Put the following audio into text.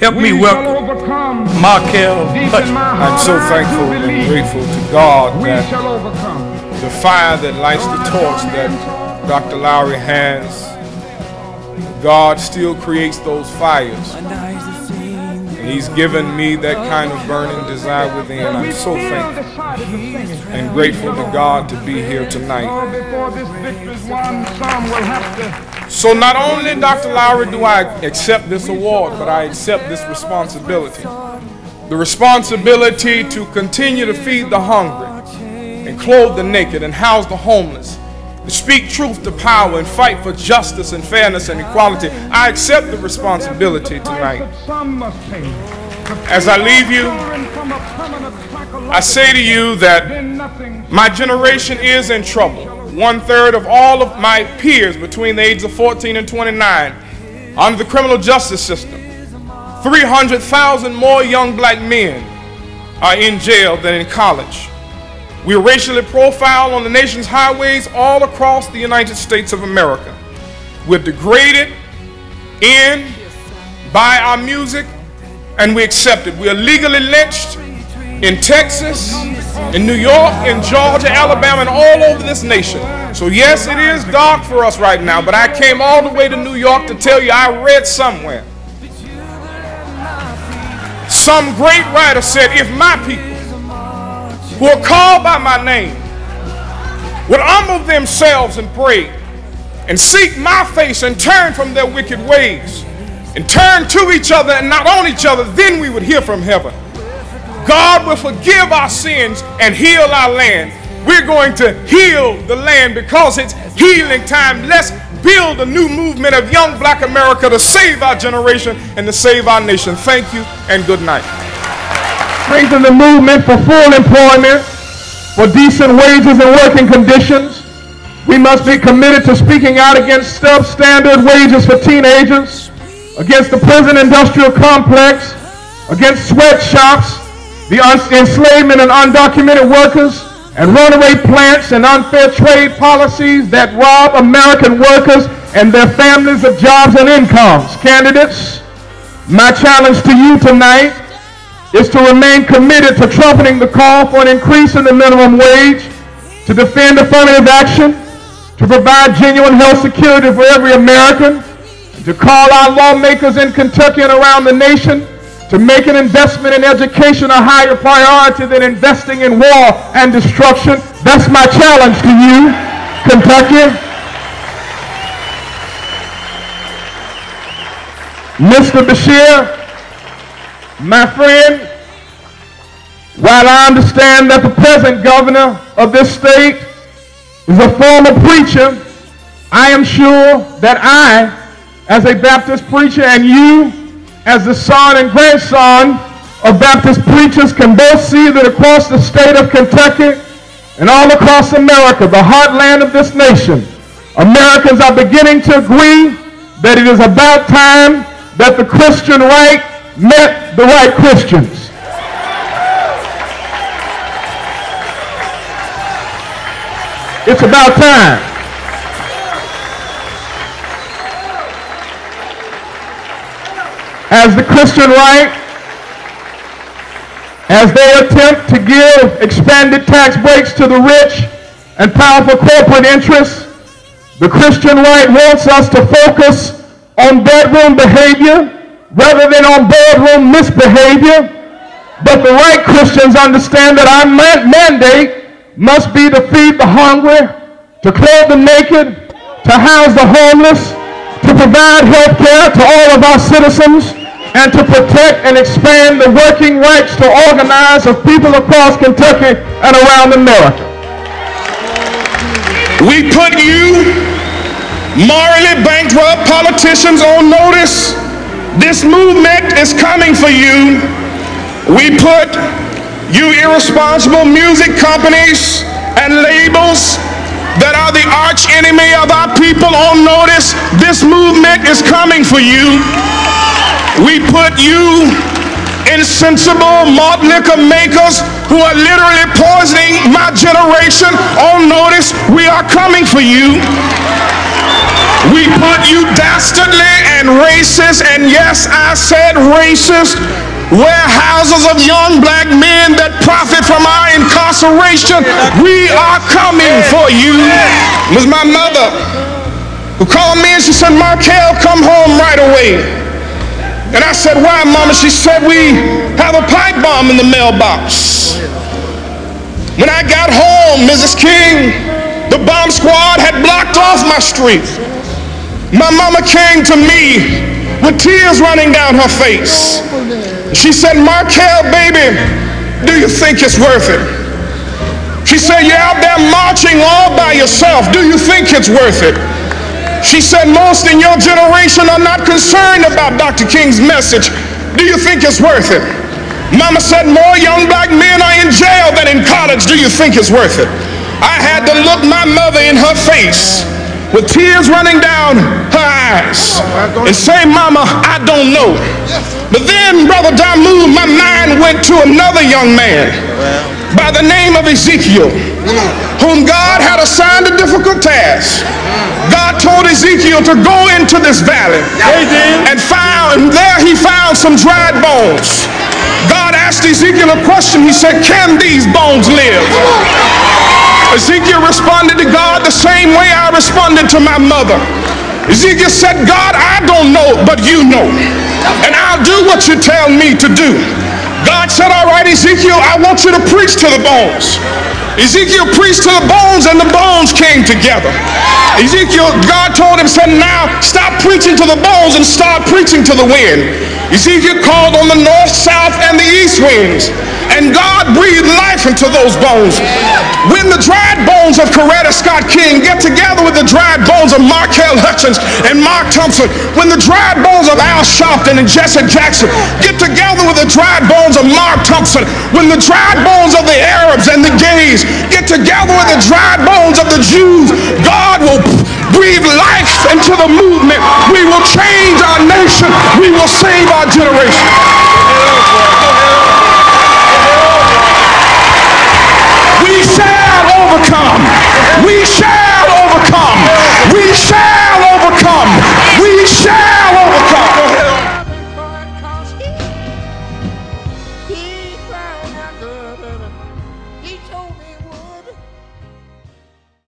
Help me welcome Markel Hutchins. I'm so thankful and grateful to God that the fire that lights the torch that Dr. Lowry has, God still creates those fires. And He's given me that kind of burning desire within. I'm so thankful and grateful to God to be here tonight. So not only, Dr. Lowry, do I accept this award, but I accept this responsibility. The responsibility to continue to feed the hungry and clothe the naked and house the homeless, to speak truth to power and fight for justice and fairness and equality. I accept the responsibility tonight. As I leave you, I say to you that my generation is in trouble. 1/3 of all of my peers between the ages of 14 and 29 under the criminal justice system. 300,000 more young black men are in jail than in college. We are racially profiled on the nation's highways all across the United States of America. We're degraded by our music, and we accept it. We are legally lynched in Texas, in New York, in Georgia, Alabama, and all over this nation. So yes, it is dark for us right now, but I came all the way to New York to tell you I read somewhere. Some great writer said, if my people who are called by my name would humble themselves and pray and seek my face and turn from their wicked ways and turn to each other and not on each other, then we would hear from heaven. God will forgive our sins and heal our land. We're going to heal the land because it's healing time. Let's build a new movement of young black America to save our generation and to save our nation. Thank you and good night. Strengthen the movement for full employment, for decent wages and working conditions. We must be committed to speaking out against substandard wages for teenagers, against the prison industrial complex, against sweatshops, the enslavement of undocumented workers, and runaway plants and unfair trade policies that rob American workers and their families of jobs and incomes. Candidates, my challenge to you tonight is to remain committed to trumpeting the call for an increase in the minimum wage, to defend affirmative action, to provide genuine health security for every American, to call our lawmakers in Kentucky and around the nation to make an investment in education a higher priority than investing in war and destruction. That's my challenge to you, Kentucky. Mr. Bashir, my friend, while I understand that the present governor of this state is a former preacher, I am sure that I, as a Baptist preacher, and you, as the son and grandson of Baptist preachers, can both see that across the state of Kentucky and all across America, the heartland of this nation, Americans are beginning to agree that it is about time that the Christian right met the right Christians. It's about time. As the Christian right, as they attempt to give expanded tax breaks to the rich and powerful corporate interests, the Christian right wants us to focus on bedroom behavior rather than on boardroom misbehavior. But the right Christians understand that our mandate must be to feed the hungry, to clothe the naked, to house the homeless, to provide health care to all of our citizens, and to protect and expand the working rights to organize of people across Kentucky and around America. We put you, morally bankrupt politicians, on notice. This movement is coming for you. We put you irresponsible music companies and labels that are the arch enemy of our people on notice. This movement is coming for you. We put you insensible malt liquor makers who are literally poisoning my generation on notice. We are coming for you. We put you dastardly and racist, and yes, I said racist, warehouses of young black men that profit from our incarceration. We are coming for you. It was my mother who called me and she said, Markel, come home right away. And I said, why, Mama? She said, we have a pipe bomb in the mailbox. When I got home, Mrs. King, the bomb squad had blocked off my street. My mama came to me with tears running down her face. She said, Markel, baby, do you think it's worth it? She said, you're out there marching all by yourself. Do you think it's worth it? She said, most in your generation are not concerned about Dr. King's message. Do you think it's worth it? Mama said, more young black men are in jail than in college. Do you think it's worth it? I had to look my mother in her face with tears running down her eyes and say, Mama, I don't know. But then, Brother Damu, my mind went to another young man by the name of Ezekiel, whom God had assigned a difficult task. God told Ezekiel to go into this valley, and there he found some dried bones. God asked Ezekiel a question. He said, can these bones live? Ezekiel responded to God the same way I responded to my mother. Ezekiel said, God, I don't know, but you know, and I'll do what you tell me to do. God said, all right, Ezekiel, I want you to preach to the bones. Ezekiel preached to the bones, and the bones came together. God told him, said, now stop preaching to the bones and start preaching to the wind. Ezekiel called on the north, south, and the east winds, and God breathed life into those bones. When the dried bones of Coretta Scott King get together with the dried bones of Markel Hutchins and Mark Thompson, when the dried bones of Al Sharpton and Jesse Jackson get together with the dried bones of Mark Thompson, when the dried bones of the Arabs and the gays get together with the dried bones of the Jews, God will breathe life into the movement. We will change our nation. We will save our generation.